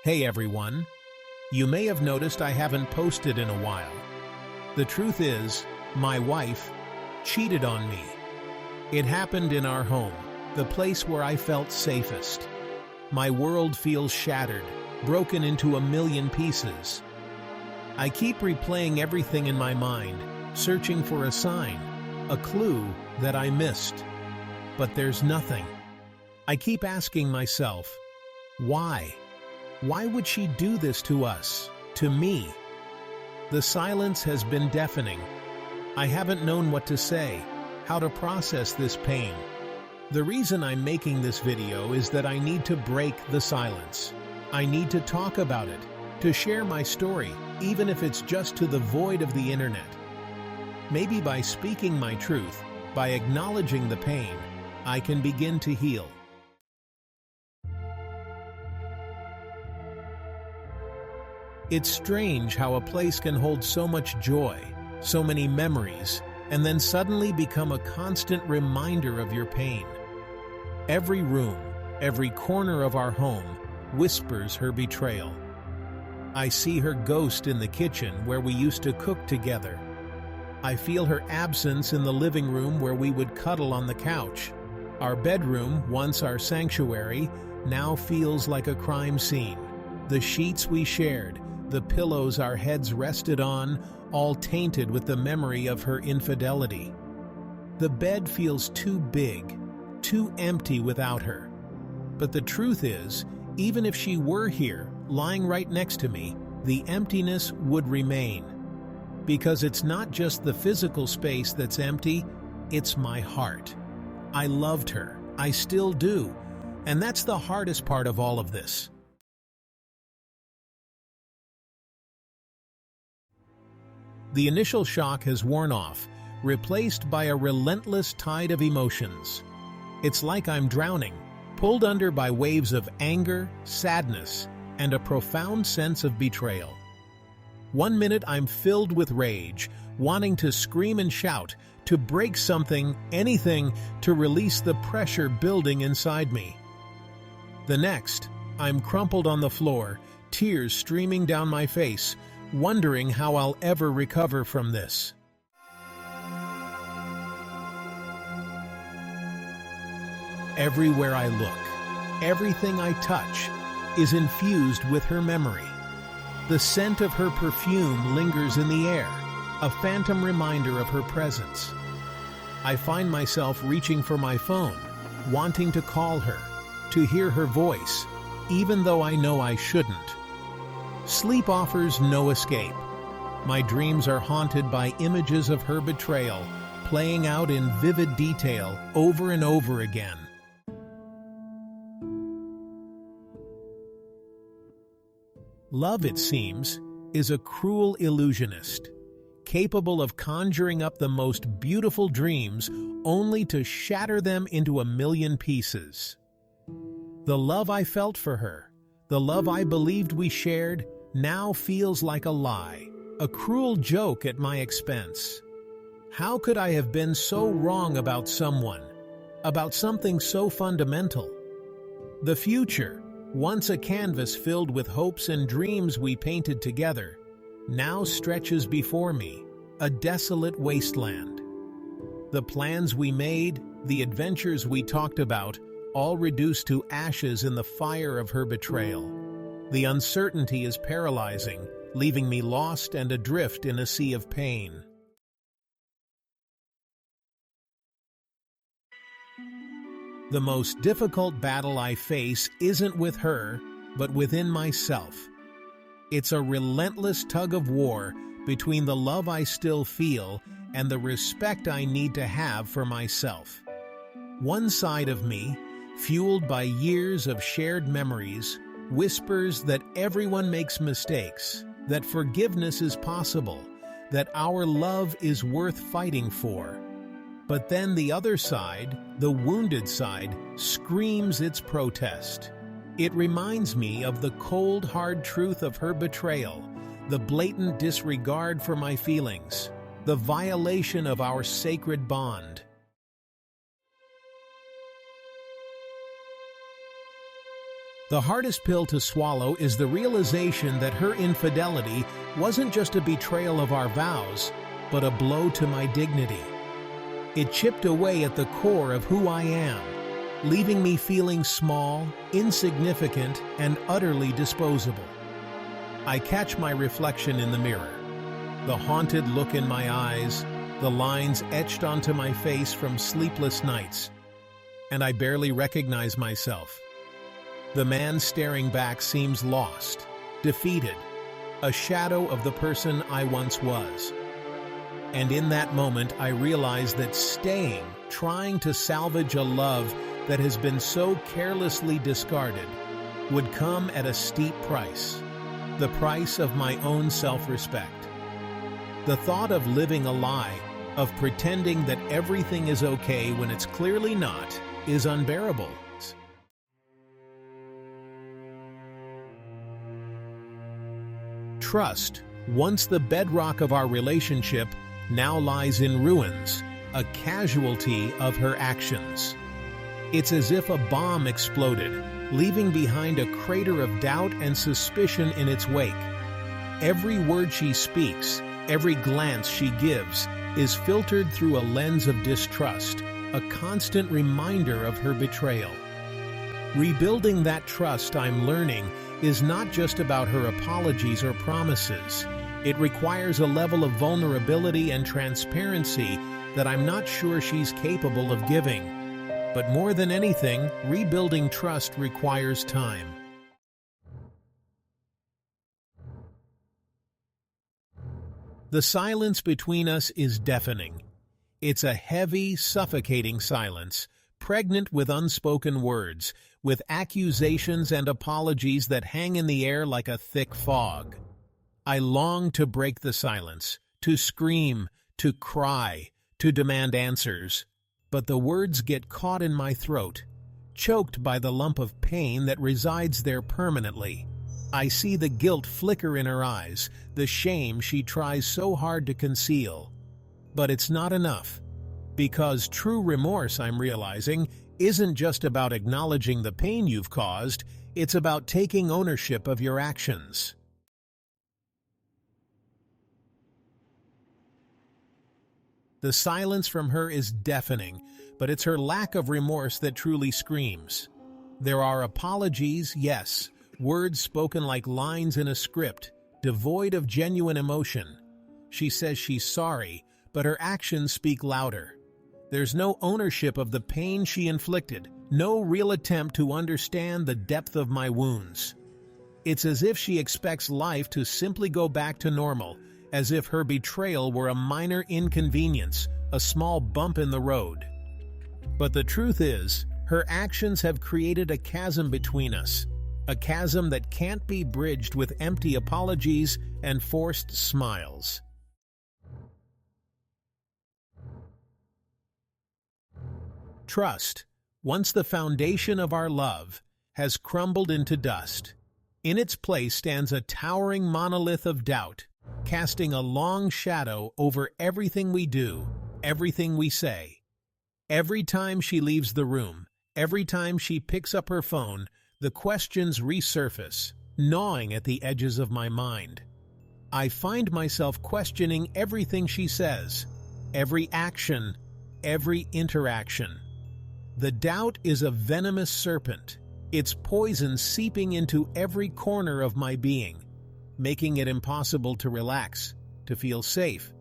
Hey everyone! You may have noticed I haven't posted in a while. The truth is, my wife cheated on me. It happened in our home, the place where I felt safest. My world feels shattered, broken into a million pieces. I keep replaying everything in my mind, searching for a sign, a clue that I missed. But there's nothing. I keep asking myself, why? Why would she do this to us, to me? The silence has been deafening. I haven't known what to say, how to process this pain. The reason I'm making this video is that I need to break the silence. I need to talk about it, to share my story, even if it's just to the void of the internet. Maybe by speaking my truth, by acknowledging the pain, I can begin to heal. It's strange how a place can hold so much joy, so many memories, and then suddenly become a constant reminder of your pain. Every room, every corner of our home whispers her betrayal. I see her ghost in the kitchen where we used to cook together. I feel her absence in the living room where we would cuddle on the couch. Our bedroom, once our sanctuary, now feels like a crime scene. The sheets we shared, the pillows our heads rested on, all tainted with the memory of her infidelity. The bed feels too big, too empty without her. But the truth is, even if she were here, lying right next to me, the emptiness would remain. Because it's not just the physical space that's empty, it's my heart. I loved her, I still do, and that's the hardest part of all of this. The initial shock has worn off, replaced by a relentless tide of emotions. It's like I'm drowning, pulled under by waves of anger, sadness, and a profound sense of betrayal. One minute I'm filled with rage, wanting to scream and shout, to break something, anything, to release the pressure building inside me. The next, I'm crumpled on the floor, tears streaming down my face, wondering how I'll ever recover from this. Everywhere I look, everything I touch, is infused with her memory. The scent of her perfume lingers in the air, a phantom reminder of her presence. I find myself reaching for my phone, wanting to call her, to hear her voice, even though I know I shouldn't. Sleep offers no escape. My dreams are haunted by images of her betrayal, playing out in vivid detail over and over again. Love, it seems, is a cruel illusionist, capable of conjuring up the most beautiful dreams only to shatter them into a million pieces. The love I felt for her, the love I believed we shared, now feels like a lie, a cruel joke at my expense. How could I have been so wrong about someone, about something so fundamental? The future, once a canvas filled with hopes and dreams we painted together, now stretches before me, a desolate wasteland. The plans we made, the adventures we talked about, all reduced to ashes in the fire of her betrayal. The uncertainty is paralyzing, leaving me lost and adrift in a sea of pain. The most difficult battle I face isn't with her, but within myself. It's a relentless tug of war between the love I still feel and the respect I need to have for myself. One side of me, fueled by years of shared memories, whispers that everyone makes mistakes, that forgiveness is possible, that our love is worth fighting for. But then the other side, the wounded side, screams its protest. It reminds me of the cold, hard truth of her betrayal, the blatant disregard for my feelings, the violation of our sacred bond. The hardest pill to swallow is the realization that her infidelity wasn't just a betrayal of our vows, but a blow to my dignity. It chipped away at the core of who I am, leaving me feeling small, insignificant, and utterly disposable. I catch my reflection in the mirror, the haunted look in my eyes, the lines etched onto my face from sleepless nights, and I barely recognize myself. The man staring back seems lost, defeated, a shadow of the person I once was. And in that moment, I realize that staying, trying to salvage a love that has been so carelessly discarded, would come at a steep price, the price of my own self-respect. The thought of living a lie, of pretending that everything is okay when it's clearly not, is unbearable. Trust, once the bedrock of our relationship, now lies in ruins, a casualty of her actions. It's as if a bomb exploded, leaving behind a crater of doubt and suspicion in its wake. Every word she speaks, every glance she gives, is filtered through a lens of distrust, a constant reminder of her betrayal. Rebuilding that trust, I'm learning, is not just about her apologies or promises. It requires a level of vulnerability and transparency that I'm not sure she's capable of giving. But more than anything, rebuilding trust requires time. The silence between us is deafening. It's a heavy, suffocating silence, pregnant with unspoken words, with accusations and apologies that hang in the air like a thick fog. I long to break the silence, to scream, to cry, to demand answers. But the words get caught in my throat, choked by the lump of pain that resides there permanently. I see the guilt flicker in her eyes, the shame she tries so hard to conceal. But it's not enough, because true remorse, I'm realizing, isn't just about acknowledging the pain you've caused, it's about taking ownership of your actions. The silence from her is deafening, but it's her lack of remorse that truly screams. There are apologies, yes, words spoken like lines in a script, devoid of genuine emotion. She says she's sorry, but her actions speak louder. There's no ownership of the pain she inflicted, no real attempt to understand the depth of my wounds. It's as if she expects life to simply go back to normal, as if her betrayal were a minor inconvenience, a small bump in the road. But the truth is, her actions have created a chasm between us, a chasm that can't be bridged with empty apologies and forced smiles. Trust, once the foundation of our love, has crumbled into dust. In its place stands a towering monolith of doubt, casting a long shadow over everything we do, everything we say. Every time she leaves the room, every time she picks up her phone, the questions resurface, gnawing at the edges of my mind. I find myself questioning everything she says, every action, every interaction. The doubt is a venomous serpent, its poison seeping into every corner of my being, making it impossible to relax, to feel safe,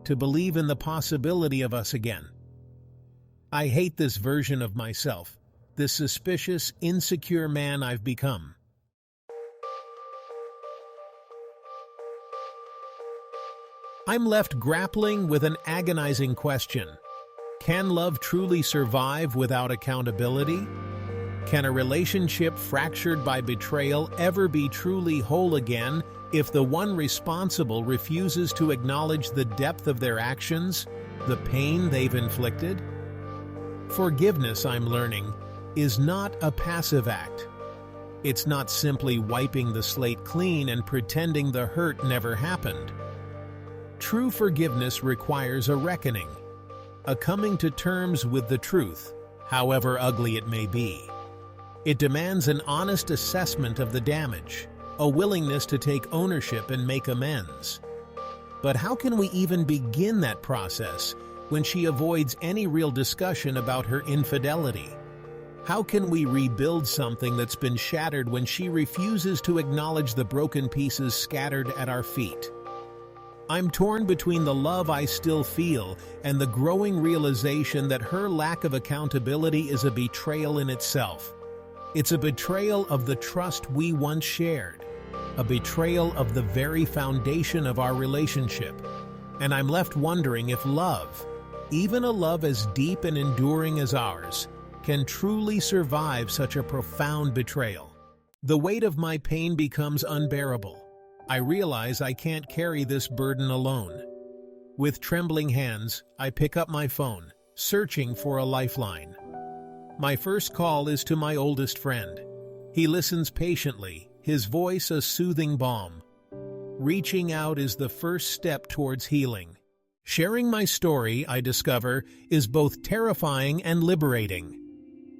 to believe in the possibility of us again. I hate this version of myself, this suspicious, insecure man I've become. I'm left grappling with an agonizing question. Can love truly survive without accountability? Can a relationship fractured by betrayal ever be truly whole again if the one responsible refuses to acknowledge the depth of their actions, the pain they've inflicted? Forgiveness, I'm learning, is not a passive act. It's not simply wiping the slate clean and pretending the hurt never happened. True forgiveness requires a reckoning, a coming to terms with the truth, however ugly it may be. It demands an honest assessment of the damage, a willingness to take ownership and make amends. But how can we even begin that process when she avoids any real discussion about her infidelity? How can we rebuild something that's been shattered when she refuses to acknowledge the broken pieces scattered at our feet? I'm torn between the love I still feel and the growing realization that her lack of accountability is a betrayal in itself. It's a betrayal of the trust we once shared, a betrayal of the very foundation of our relationship. And I'm left wondering if love, even a love as deep and enduring as ours, can truly survive such a profound betrayal. The weight of my pain becomes unbearable. I realize I can't carry this burden alone. With trembling hands, I pick up my phone, searching for a lifeline. My first call is to my oldest friend. He listens patiently, his voice a soothing balm. Reaching out is the first step towards healing. Sharing my story, I discover, is both terrifying and liberating,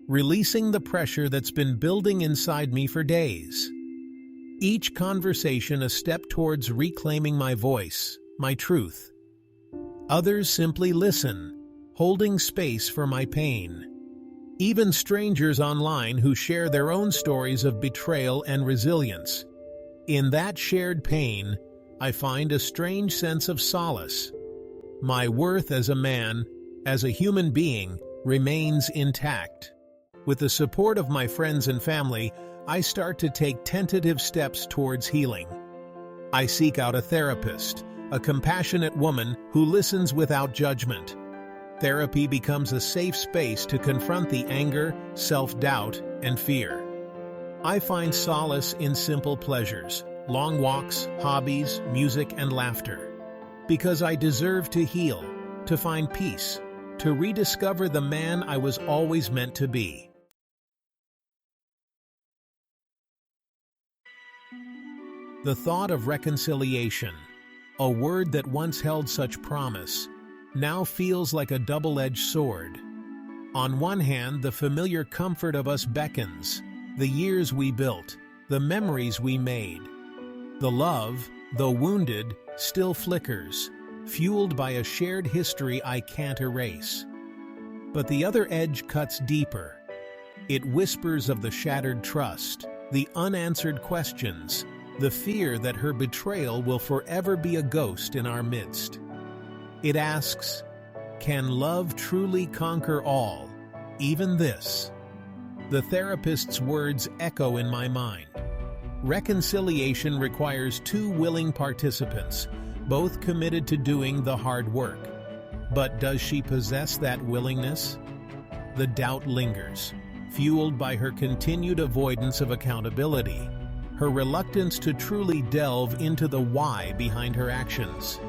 releasing the pressure that's been building inside me for days. Each conversation a step towards reclaiming my voice, my truth. Others simply listen, holding space for my pain. Even strangers online who share their own stories of betrayal and resilience. In that shared pain, I find a strange sense of solace. My worth as a man, as a human being, remains intact. With the support of my friends and family, I start to take tentative steps towards healing. I seek out a therapist, a compassionate woman who listens without judgment. Therapy becomes a safe space to confront the anger, self-doubt, and fear. I find solace in simple pleasures, long walks, hobbies, music, and laughter. Because I deserve to heal, to find peace, to rediscover the man I was always meant to be. The thought of reconciliation, a word that once held such promise, now feels like a double-edged sword. On one hand, the familiar comfort of us beckons, the years we built, the memories we made. The love, though wounded, still flickers, fueled by a shared history I can't erase. But the other edge cuts deeper. It whispers of the shattered trust, the unanswered questions, the fear that her betrayal will forever be a ghost in our midst. It asks, can love truly conquer all, even this? The therapist's words echo in my mind. Reconciliation requires two willing participants, both committed to doing the hard work. But does she possess that willingness? The doubt lingers, fueled by her continued avoidance of accountability, her reluctance to truly delve into the why behind her actions.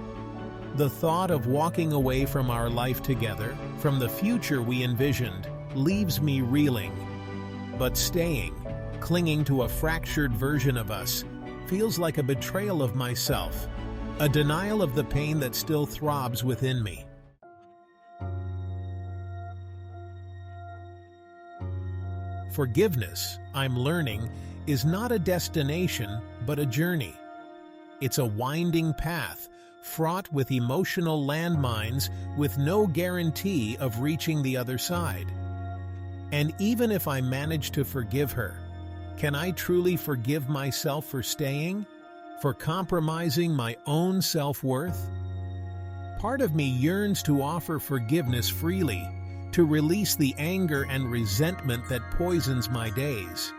The thought of walking away from our life together, from the future we envisioned, leaves me reeling. But staying, clinging to a fractured version of us, feels like a betrayal of myself, a denial of the pain that still throbs within me. Forgiveness, I'm learning, is not a destination, but a journey. It's a winding path, fraught with emotional landmines with no guarantee of reaching the other side. And even if I manage to forgive her, can I truly forgive myself for staying? For compromising my own self-worth? Part of me yearns to offer forgiveness freely, to release the anger and resentment that poisons my days.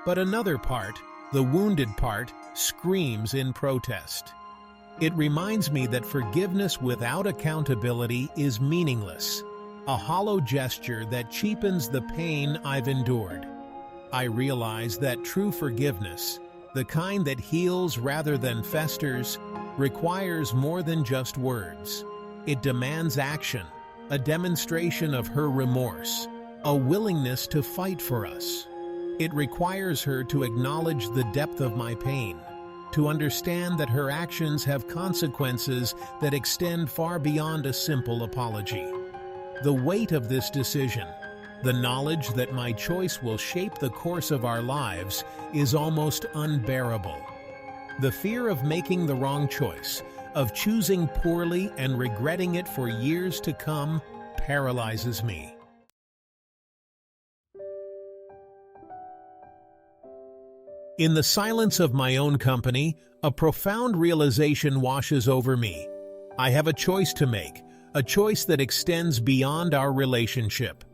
But another part, the wounded part, screams in protest. It reminds me that forgiveness without accountability is meaningless, a hollow gesture that cheapens the pain I've endured. I realize that true forgiveness, the kind that heals rather than festers, requires more than just words. It demands action, a demonstration of her remorse, a willingness to fight for us. It requires her to acknowledge the depth of my pain, to understand that her actions have consequences that extend far beyond a simple apology. The weight of this decision, The knowledge that my choice will shape the course of our lives is almost unbearable. The fear of making the wrong choice, of choosing poorly and regretting it for years to come, paralyzes me. In the silence of my own company, a profound realization washes over me. I have a choice to make, a choice that extends beyond our relationship.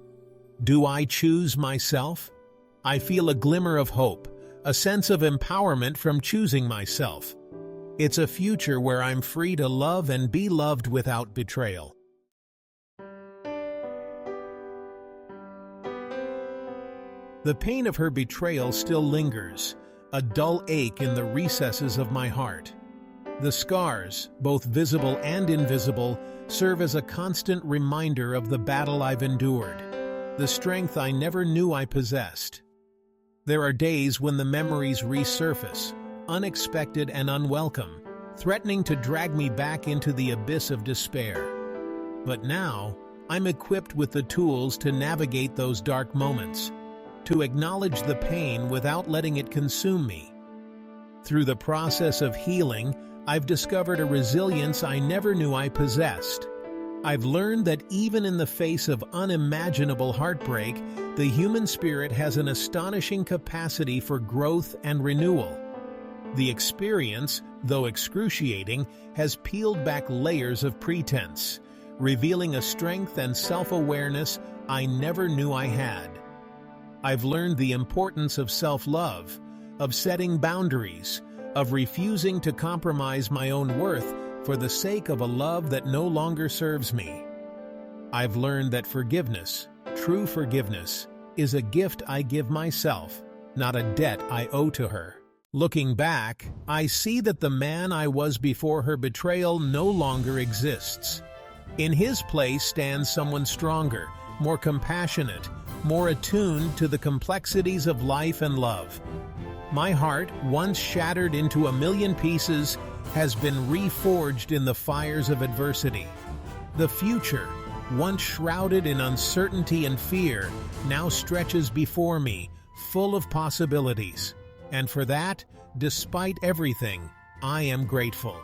Do I choose myself? I feel a glimmer of hope, a sense of empowerment from choosing myself. It's a future where I'm free to love and be loved without betrayal. The pain of her betrayal still lingers, a dull ache in the recesses of my heart. The scars, both visible and invisible, serve as a constant reminder of the battle I've endured, the strength I never knew I possessed. There are days when the memories resurface, unexpected and unwelcome, threatening to drag me back into the abyss of despair. But now, I'm equipped with the tools to navigate those dark moments, to acknowledge the pain without letting it consume me. Through the process of healing, I've discovered a resilience I never knew I possessed. I've learned that even in the face of unimaginable heartbreak, the human spirit has an astonishing capacity for growth and renewal. The experience, though excruciating, has peeled back layers of pretense, revealing a strength and self-awareness I never knew I had. I've learned the importance of self-love, of setting boundaries, of refusing to compromise my own worth for the sake of a love that no longer serves me. I've learned that forgiveness, true forgiveness, is a gift I give myself, not a debt I owe to her. Looking back, I see that the man I was before her betrayal no longer exists. In his place stands someone stronger, more compassionate, more attuned to the complexities of life and love. My heart, once shattered into a million pieces, has been reforged in the fires of adversity. The future, once shrouded in uncertainty and fear, now stretches before me, full of possibilities. And for that, despite everything, I am grateful.